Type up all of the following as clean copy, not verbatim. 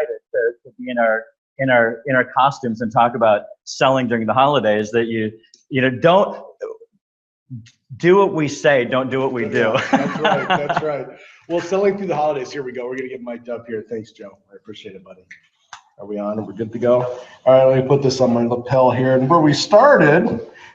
excited to be in our costumes and talk about selling during the holidays. That you know, don't do what we say, don't do what we do. That's right. That's right. Well, selling through the holidays. Here we go. We're gonna get mic'd up here. Thanks, Joe. I appreciate it, buddy. Are we on? We're good to go. All right, let me put this on my lapel here. And where we started,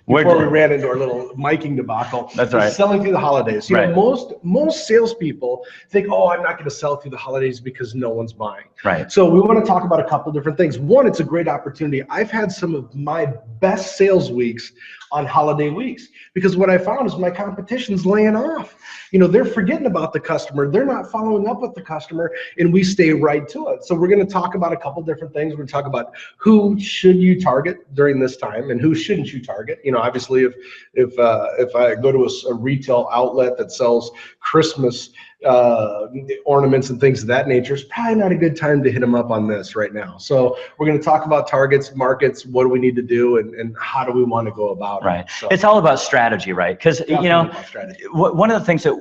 before we ran into our little miking debacle, that's right. Selling through the holidays. You know, most salespeople think, oh, I'm not going to sell through the holidays because no one's buying. Right. So we want to talk about a couple different things. One, it's a great opportunity. I've had some of my best sales weeks on holiday weeks because what I found is my competition's laying off. You know, they're forgetting about the customer. They're not following up with the customer, and we stay right to it. So we're going to talk about a couple different things. We're going to talk about who should you target during this time and who shouldn't you target. You know, obviously, if I go to a retail outlet that sells Christmas ornaments and things of that nature, it's probably not a good time to hit them up on this right now. So we're going to talk about targets, markets, what do we need to do, and how do we want to go about it. So, it's all about strategy, right? Because, you know, one of the things that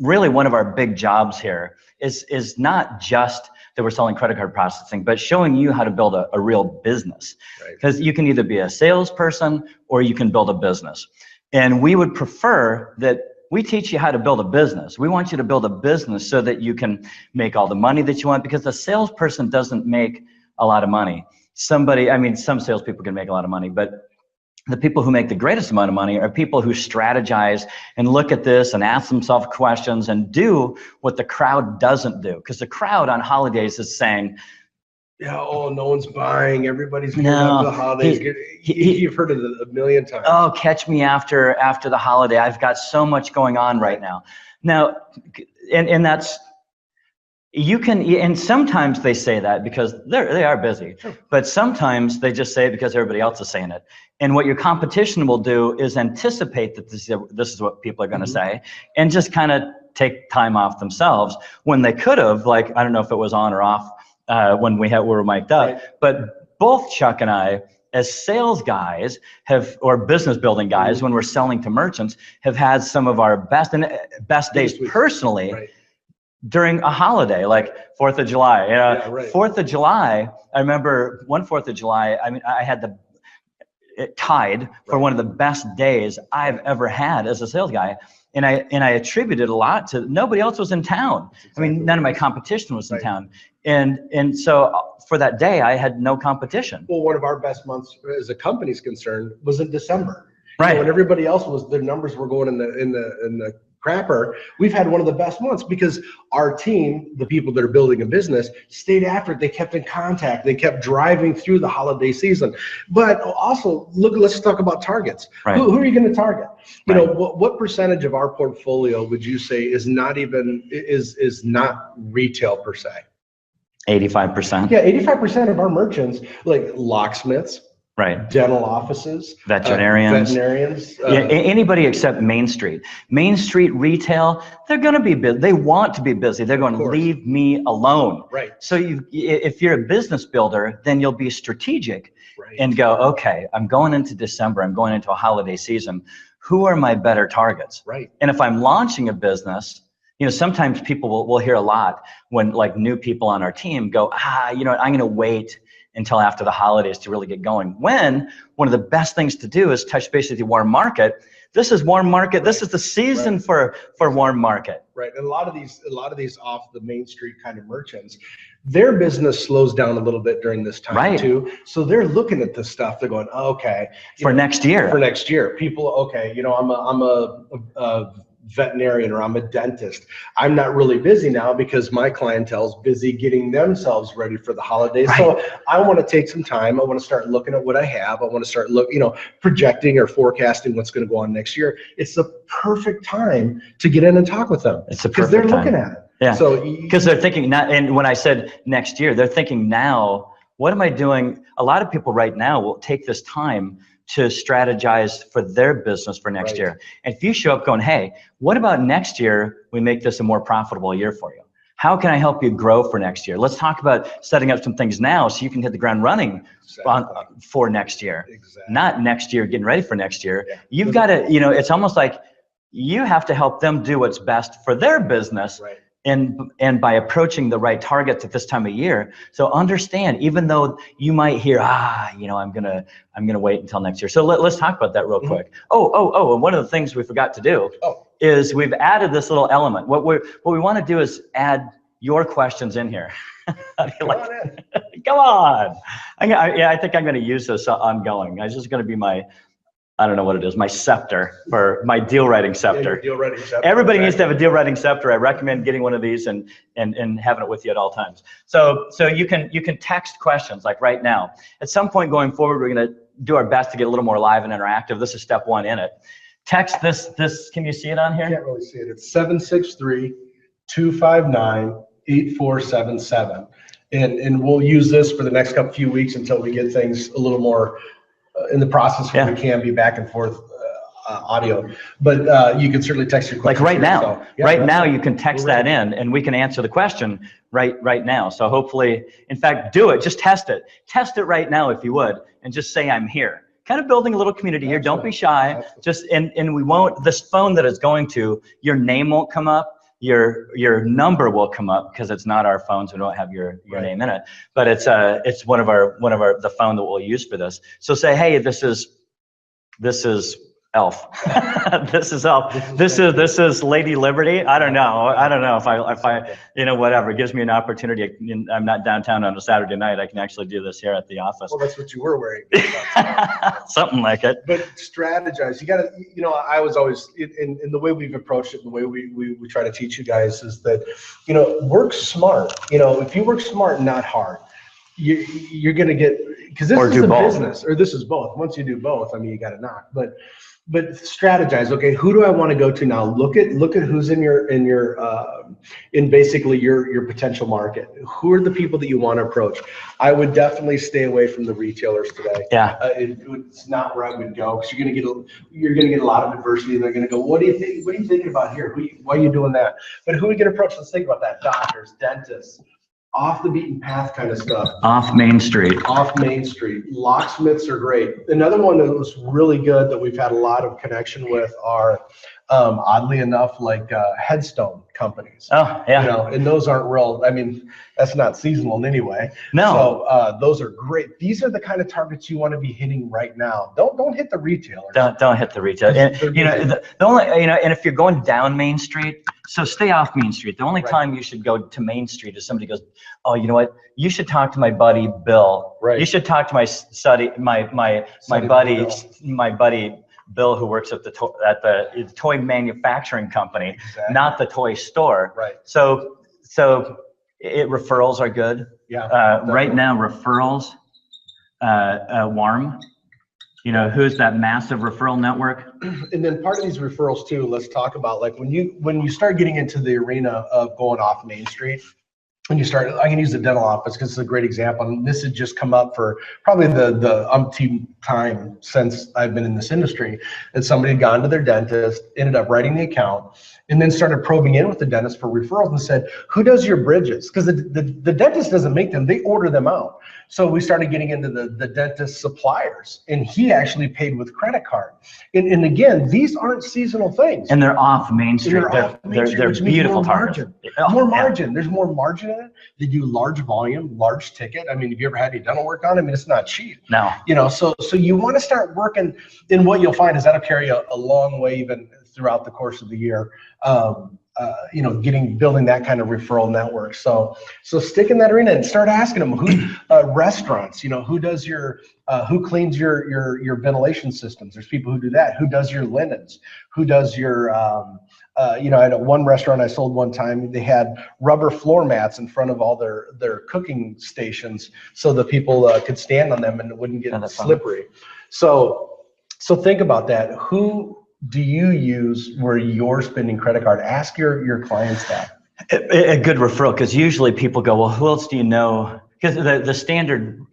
really one of our big jobs here is not just that we're selling credit card processing, but showing you how to build a real business. Because you can either be a salesperson or you can build a business. And we would prefer that we teach you how to build a business. We want you to build a business so that you can make all the money that you want, because the salesperson doesn't make a lot of money. Some salespeople can make a lot of money, but the people who make the greatest amount of money are people who strategize and look at this and ask themselves questions and do what the crowd doesn't do. Because the crowd on holidays is saying, yeah, oh, no one's buying. Everybody's getting up for the holidays. You've heard it a million times. Oh, catch me after the holiday. I've got so much going on right now. Now, and that's, you can, and sometimes they say that because they are busy, but sometimes they just say it because everybody else is saying it. And what your competition will do is anticipate that this is what people are going to say, and just kind of take time off themselves when they could have, like, I don't know if it was on or off when we were mic'd up, but both Chuck and I, as sales guys or business building guys, when we're selling to merchants, have had some of our best days personally during a holiday, like 4th of July. 4th of July, I remember one 4th of July, I had it tied for one of the best days I've ever had as a sales guy. And I attributed a lot to nobody else was in town. None of my competition was in town. And so for that day, I had no competition. Well, one of our best months as a company's concerned was in December. Right. So when everybody else their numbers were going in the crapper, we've had one of the best months because our team, the people that are building a business, stayed after it. They kept in contact. They kept driving through the holiday season. But also, let's talk about targets. Who are you going to target? You know, what percentage of our portfolio would you say is not retail per se? 85%. Yeah, 85% of our merchants, like locksmiths, dental offices, veterinarians, anybody except Main Street. Main Street retail, they're going to be busy. They want to be busy. They're going to leave me alone. So if you're a business builder, then you'll be strategic and go, okay, I'm going into December. I'm going into a holiday season. Who are my better targets? And if I'm launching a business, you know, sometimes people will hear a lot when, like, new people on our team go, you know, I'm going to wait until after the holidays to really get going. When one of the best things to do is touch base with your warm market. This is warm market. This is the season for warm market. And a lot of these off the Main Street kind of merchants, their business slows down a little bit during this time too. So they're looking at this stuff. They're going, oh, okay, next year. For next year, people, okay, you know, I'm a veterinarian or I'm a dentist. I'm not really busy now because my clientele's busy getting themselves ready for the holidays. So I want to take some time. I want to start looking at what I have. I want to start projecting or forecasting what's going to go on next year. It's the perfect time to get in and talk with them. It's a perfect because they're time. Looking at it. Yeah. So because they're thinking now, and when I said next year, they're thinking now, what am I doing? A lot of people right now will take this time to strategize for their business for next year. And if you show up going, hey, what about next year we make this a more profitable year for you? How can I help you grow for next year? Let's talk about setting up some things now so you can hit the ground running for next year. Not next year getting ready for next year. You've got to, you know, it's almost like you have to help them do what's best for their business and by approaching the right targets at this time of year. So understand, even though you might hear, you know, I'm gonna wait until next year. So let's talk about that real quick. Oh, and one of the things we forgot to do is we've added this little element. What we want to do is add your questions in here. Come on. I think I'm going to use this ongoing. It's just going to be my, I don't know what it is, my scepter, for my deal writing scepter. Deal writing scepter. Everybody needs to have a deal writing scepter. I recommend getting one of these and having it with you at all times. So you can text questions like right now. At some point going forward, we're going to do our best to get a little more live and interactive. This is step one in it. Text this. Can you see it on here? I can't really see it. It's 763-259-8477. And we'll use this for the next few weeks until we get things a little more in the process where we can be back and forth audio. But you can certainly text your questions. Like right now. So, right now you can text that in and we can answer the question right now. So hopefully, in fact, do it. Just test it. Test it right now if you would, and just say I'm here. Kind of building a little community here. Don't be shy. Just and we won't, this phone that it's going to, your name won't come up. Your number will come up because it's not our phones. We don't have your name in it, but it's one of the phone that we'll use for this. So say, hey, this is Elf. This is Elf. This is Lady Liberty. I don't know if I you know, whatever. It gives me an opportunity. I'm not downtown on a Saturday night. I can actually do this here at the office. Well, that's what you were wearing. Something like it. But strategize. You got to, you know, I was always in the way we've approached it, the way we try to teach you guys is that, you know, work smart. You know, if you work smart, not hard, you're going to get, because this is a business, or this is both. Once you do both, I mean, you got to knock. But strategize. Okay, who do I want to go to now? Look at who's in basically your potential market. Who are the people that you want to approach? I would definitely stay away from the retailers today. Yeah, it's not where I would go, because you're gonna get a lot of adversity. They're gonna go, what do you think? What are you thinking about here? Why are you doing that? But who are we gonna approach? Let's think about that. Doctors, dentists. Off the beaten path kind of stuff. Off Main Street. Off Main Street. Locksmiths are great. Another one that was really good that we've had a lot of connection with are, oddly enough, like headstone companies. Oh, yeah. You know, and those aren't real. I mean, that's not seasonal in any way. No. So those are great. These are the kind of targets you want to be hitting right now. Don't hit the retailers. Don't hit the retailer. And you know, the only, you know, and if you're going down Main Street, so stay off Main Street. The only time you should go to Main Street is somebody goes, oh, you know what? You should talk to my buddy Bill. Right. You should talk to my buddy Bill, who works at the toy manufacturing company, not the toy store. Right. So referrals are good. Yeah. Right now, referrals, warm. You know, who's that massive referral network? And then part of these referrals too, let's talk about, like, when you start getting into the arena of going off Main Street, when you start, I can use the dental office because it's a great example. And this has just come up for probably the umpteenth time since I've been in this industry, that somebody had gone to their dentist, ended up writing the account, and then started probing in with the dentist for referrals and said, who does your bridges? Because the dentist doesn't make them, they order them out. So we started getting into the dentist suppliers, and he actually paid with credit card. And again, these aren't seasonal things. And they're off Main Street. They're beautiful targets. More margin. There's more margin in it. They do large volume, large ticket. I mean, have you ever had any dental work done? I mean, it's not cheap. No. You know, so you want to start working, and what you'll find is that'll carry a long way even throughout the course of the year. You know, building that kind of referral network. So stick in that arena and start asking them who, restaurants, you know, who does who cleans your ventilation systems? There's people who do that. Who does your linens? Who does your, you know, I know one restaurant I sold one time, they had rubber floor mats in front of all their cooking stations so the people could stand on them and it wouldn't get slippery. So think about that. Who do you use where you're spending credit card? Ask your clients that. A good referral, because usually people go, well, who else do you know? Because the standard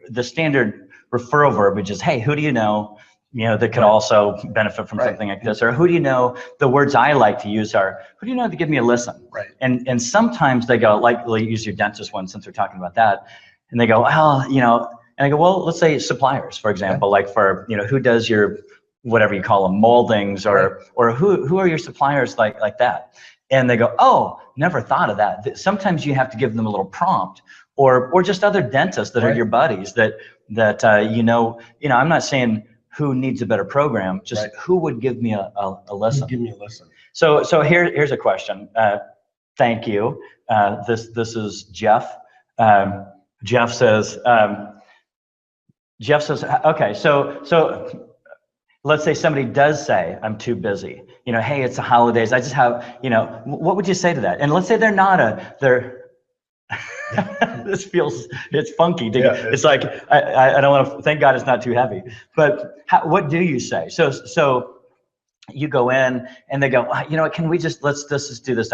referral verbiage is, hey, who do you know? You know, that could also benefit from something like this, or who do you know? The words I like to use are, who do you know to give me a listen? Right. And sometimes they go, like, use your dentist one since we're talking about that, and they go, well, you know, and I go, well, let's say suppliers, for example, like for, you know, who does your whatever you call them, moldings, or who are your suppliers like that? and they go, oh, never thought of that. Sometimes you have to give them a little prompt, or just other dentists that are your buddies that I'm not saying who needs a better program, just who would give me a listen. Give me a listen. So here's a question. Thank you. This is Jeff. Jeff says, okay, so let's say somebody does say, I'm too busy. Hey, it's the holidays. I just have, what would you say to that? And let's say they're it's funky. It's like, I don't want to, thank God it's not too heavy. But what do you say? So you go in and they go, can we let's just do this,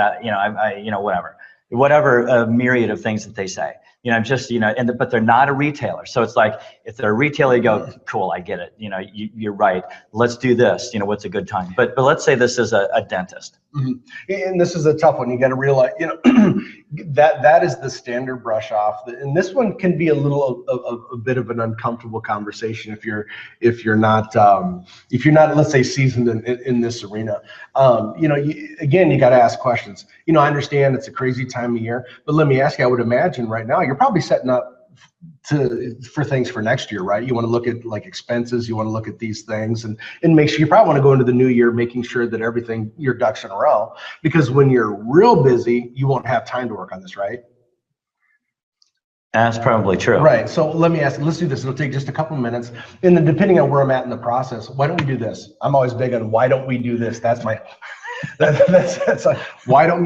whatever a myriad of things that they say. But they're not a retailer. So it's like, if they're a retailer, you go, cool, I get it. You're right. Let's do this. What's a good time? But let's say this is a dentist. Mm-hmm. And this is a tough one. You got to realize, that is the standard brush off. And this one can be a bit of an uncomfortable conversation if you're not, let's say, seasoned in this arena. You got to ask questions. I understand it's a crazy time of year, but let me ask you, I would imagine right now you're probably setting up for things for next year, right? You want to look at like expenses, you want to look at these things and make sure you probably want to go into the new year making sure that everything, your ducks in a row, because when you're real busy, you won't have time to work on this, right? That's probably true. Right. So let me ask, let's do this. It'll take just a couple minutes. And then depending on where I'm at in the process, why don't we do this? I'm always big on why don't we do this? That's my that's like, why don't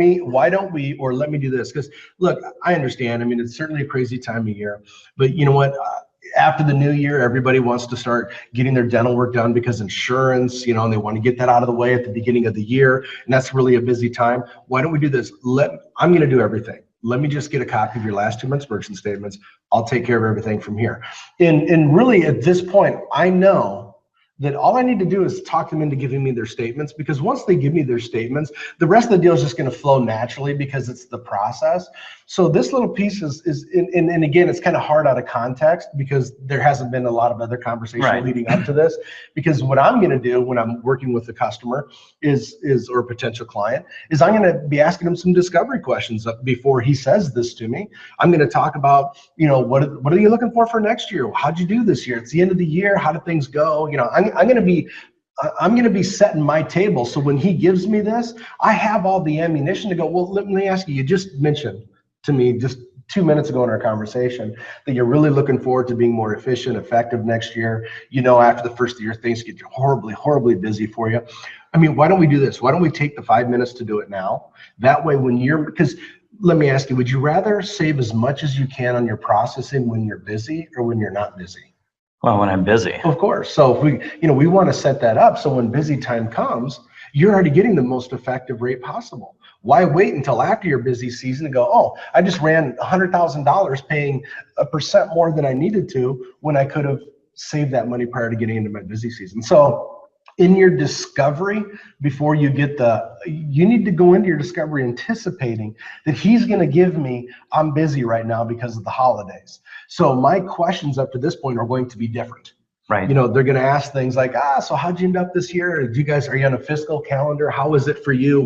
we, or let me do this? Because look, I understand. I mean, it's certainly a crazy time of year, but you know what? After the new year, everybody wants to start getting their dental work done because insurance, and they want to get that out of the way at the beginning of the year. And that's really a busy time. Why don't we do this? I'm going to do everything. Let me just get a copy of your last 2 months' merchant statements. I'll take care of everything from here. And really at this point, I know that all I need to do is talk them into giving me their statements, because once they give me their statements, the rest of the deal is just going to flow naturally because it's the process. So this little piece is and again, it's kind of hard out of context because there hasn't been a lot of other conversation leading up to this. Because what I'm going to do when I'm working with the customer or a potential client is I'm going to be asking him some discovery questions before he says this to me. I'm going to talk about, what are you looking for next year? How'd you do this year? It's the end of the year. How did things go? I'm going to be setting my table. So when he gives me this, I have all the ammunition to go, well, let me ask you, you just mentioned to me just 2 minutes ago in our conversation that you're really looking forward to being more efficient, effective next year. After the first of the year, things get horribly, horribly busy for you. I mean, why don't we do this? Why don't we take the 5 minutes to do it now? That way, because let me ask you, would you rather save as much as you can on your processing when you're busy or when you're not busy? Well, when I'm busy. Of course. So if we want to set that up so when busy time comes, you're already getting the most effective rate possible. Why wait until after your busy season to go, oh, I just ran $100,000 paying 1% more than I needed to when I could have saved that money prior to getting into my busy season. So in your discovery, before you you need to go into your discovery anticipating that he's going to give me, I'm busy right now because of the holidays. So my questions up to this point are going to be different. Right. They're going to ask things like, so how'd you end up this year? Are you on a fiscal calendar? How is it for you?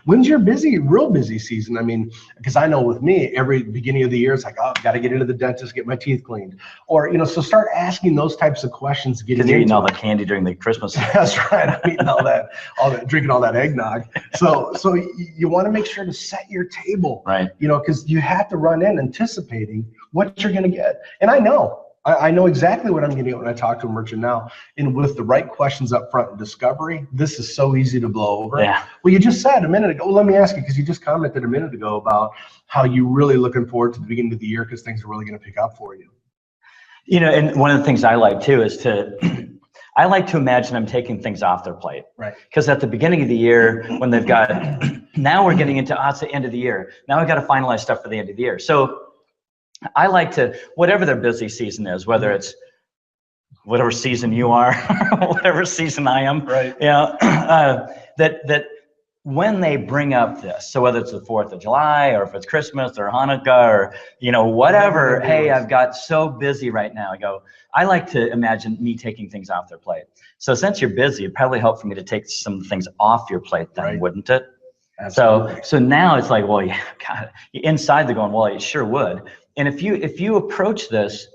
When's your real busy season? I mean, because I know with me, every beginning of the year, it's like, oh, I've got to get into the dentist, get my teeth cleaned. Or, so start asking those types of questions. Because you're eating all the candy during the Christmas. That's right. I'm eating all that, drinking all that eggnog. So you want to make sure to set your table, right? Because you have to run in anticipating what you're going to get. And I know exactly what I'm going to get when I talk to a merchant now. And with the right questions up front in discovery, this is so easy to blow over. Yeah. Well, you just said a minute ago, well, let me ask you, because you just commented a minute ago about how you're really looking forward to the beginning of the year because things are really going to pick up for you. And one of the things I like too is I like to imagine I'm taking things off their plate. Right. Because at the beginning of the year, when they've got, now we're getting into, it's the end of the year. Now I've got to finalize stuff for the end of the year. So I like to, whatever their busy season is, whether it's whatever season you are, whatever season I am, right? That when they bring up this, so whether it's the 4th of July or if it's Christmas or Hanukkah or whatever, hey, I've got so busy right now. I like to imagine me taking things off their plate. So since you're busy, it probably helped for me to take some things off your plate then, wouldn't it? So now it's like, well, yeah, God, inside they're going, well, it sure would. And if you approach this,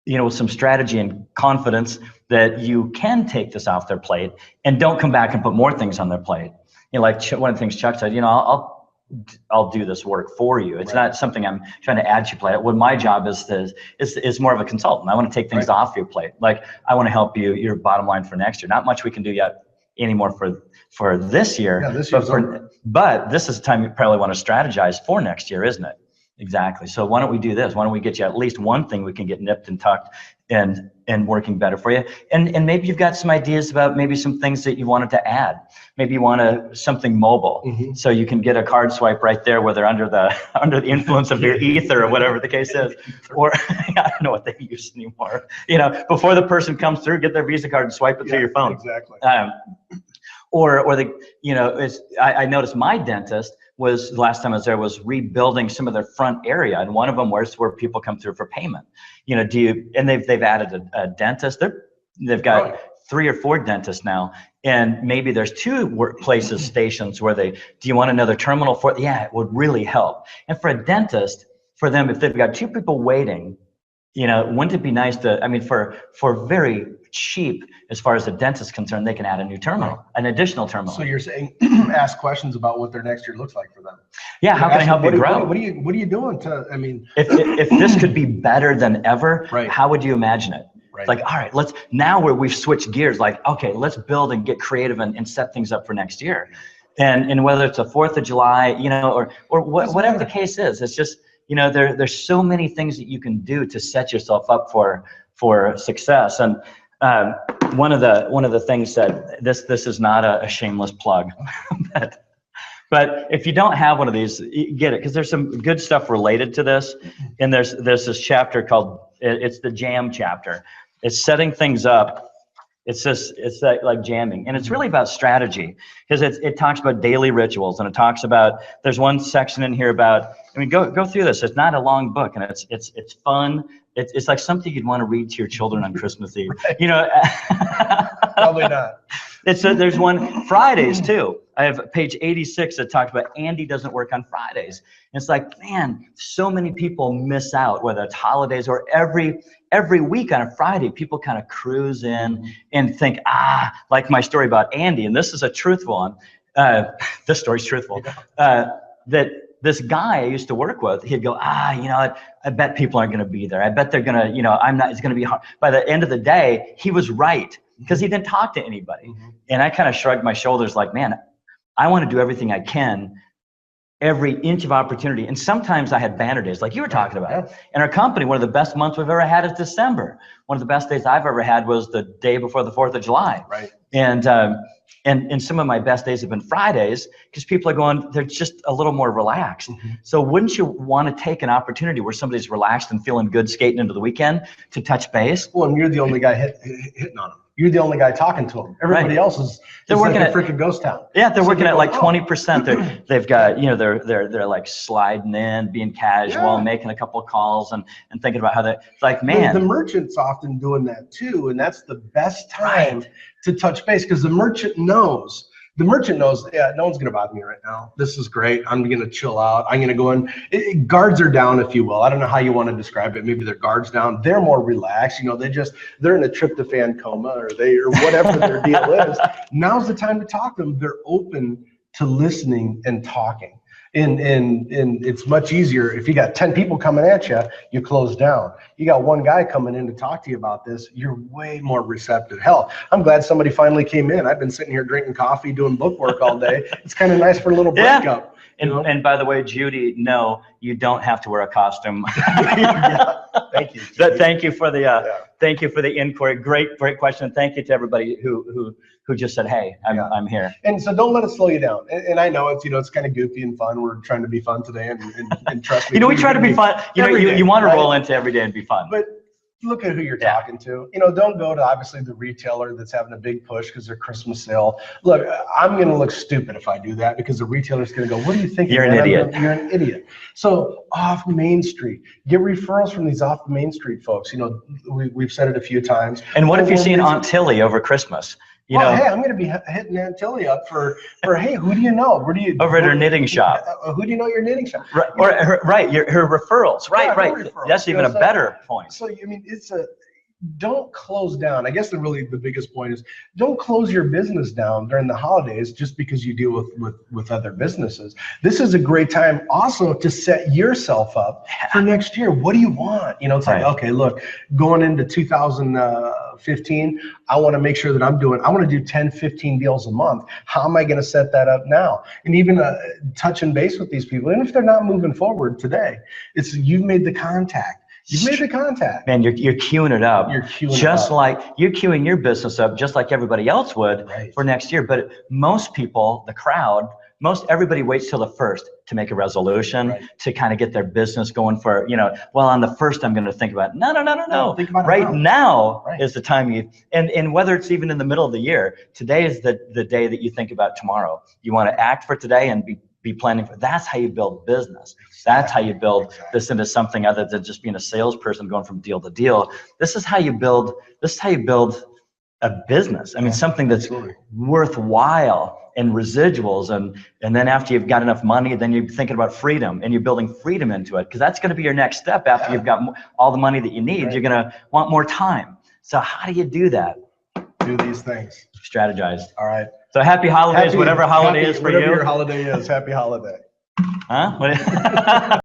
with some strategy and confidence that you can take this off their plate and don't come back and put more things on their plate. Like one of the things Chuck said, I'll do this work for you. It's not something I'm trying to add to your plate. What my job is more of a consultant. I want to take things off your plate. Like I want to help you, your bottom line for next year. Not much we can do yet anymore for this year. Yeah, but this is the time you probably want to strategize for next year, isn't it? Exactly. So why don't we do this? Why don't we get you at least one thing we can get nipped and tucked and working better for you? And maybe you've got some ideas about maybe some things that you wanted to add. Maybe you want something mobile, so you can get a card swipe right there where they're under the influence of your ether or whatever the case is. Or I don't know what they use anymore. Before the person comes through, get their Visa card and swipe it through your phone. Exactly. I noticed my dentist was, the last time I was there, was rebuilding some of their front area, and one of them was where people come through for payment. And they've added a dentist. They've got 3 or 4 dentists now, and maybe there's 2 workplaces, stations where do you want another terminal for? Yeah, it would really help. And for a dentist, for them, if they've got 2 people waiting, wouldn't it be nice for very cheap, as far as the dentist is concerned, they can add a new terminal, an additional terminal. So you're saying ask questions about what their next year looks like for them. Yeah, how can I help you grow? What are you doing to? If this could be better than ever, how would you imagine it? Right. Like, all right, now where we've switched gears, like, okay, let's build and get creative and set things up for next year, and whether it's a 4th of July, or whatever the case is, it's just. There's so many things that you can do to set yourself up for success. And one of the things that this is not a shameless plug, but if you don't have one of these, get it, because there's some good stuff related to this. And there's this chapter called, it's the jam chapter. It's setting things up. It's like jamming, and it's really about strategy, because it talks about daily rituals, and it talks about, there's one section in here about, go through this. It's not a long book, and it's fun. It's like something you'd want to read to your children on Christmas Eve. Probably not. There's one Fridays too. I have page 86 that talks about Andy doesn't work on Fridays. And it's like, man, so many people miss out, whether it's holidays or every week on a Friday, people kind of cruise in and think, like my story about Andy, and this is a truthful one. This story's truthful. That this guy I used to work with, he'd go, I bet people aren't going to be there. I bet they're going to, it's going to be hard. By the end of the day, he was right, because he didn't talk to anybody. And I kind of shrugged my shoulders like, man, I want to do everything I can, every inch of opportunity. And sometimes I had banner days like you were talking about. In our company, one of the best months we've ever had is December. One of the best days I've ever had was the day before the 4th of July. Right. And some of my best days have been Fridays, because people are going, they're just a little more relaxed. So wouldn't you want to take an opportunity where somebody's relaxed and feeling good skating into the weekend to touch base? Well, and you're the only guy hitting on them. You're the only guy talking to them. Everybody else is working like a freaking ghost town. Yeah, they're working at like 20%. They've got, they're like sliding in, being casual, making a couple of calls and thinking about how it's like, man. The merchant's often doing that too, and that's the best time to touch base, because the merchant knows, yeah, no one's going to bother me right now. This is great. I'm going to chill out. I'm going to go in. Guards are down, if you will. I don't know how you want to describe it. Maybe their guards down. They're more relaxed. They're in a tryptophan coma, or whatever their deal is. Now's the time to talk to them. They're open to listening and talking. And it's much easier if you got 10 people coming at you, you close down. You got one guy coming in to talk to you about this, you're way more receptive. Hell, I'm glad somebody finally came in. I've been sitting here drinking coffee, doing book work all day. It's kind of nice for a little breakup. And by the way, Judy, no, you don't have to wear a costume. Thank you. Thank you for the inquiry. Great question. Thank you to everybody who just said, hey, I'm here. And so don't let it slow you down. And I know it's kind of goofy and fun. We're trying to be fun today, and trust me. We try to be fun. You want to roll into every day and be fun. But look at who you're talking to. Don't go to obviously the retailer that's having a big push because their Christmas sale. Look, I'm going to look stupid if I do that, because the retailer's going to go, what do you think? You're an idiot. You're an idiot. So off Main Street, get referrals from these off Main Street folks. We've said it a few times. And what if you're seeing Aunt Tilly over Christmas? You well, know, hey, I'm going to be hitting Aunt Tilly up for hey, who do you know? Where do you over at her knitting shop. Who do you know your knitting shop? Right, or her referrals. Right, Yeah, right. her referrals. That's even a better point. So I mean, don't close down. I guess the biggest point is don't close your business down during the holidays just because you deal with other businesses. This is a great time also to set yourself up for next year. What do you want? You know, it's like, okay, look, going into 2015, I want to make sure that I want to do 10, 15 deals a month. How am I going to set that up now? And even touching base with these people, even if they're not moving forward today, you've made the contact. You've made the contact. Man, you're queuing it up. You're queuing just it up. like you're queuing your business up, just like everybody else would Right. for next year. But most people, the crowd, everybody waits till the first to make a resolution, to kind of get their business going for, well, on the first, I'm going to think about it. No. Think about it right now Right. is the time and whether it's even in the middle of the year, today is the day that you think about tomorrow. You want to act for today and be planning for. That's how you build business. That's how you build this into something other than just being a salesperson going from deal to deal. This is how you build a business. I mean, something that's worthwhile in residuals. And then after you've got enough money, then you're thinking about freedom and you're building freedom into it, because that's going to be your next step. After you've got all the money that you need, you're going to want more time. So how do you do that? Do these things. Strategize. All right. So happy holidays, whatever holiday is for you. Whatever your holiday is, happy holiday. Huh? What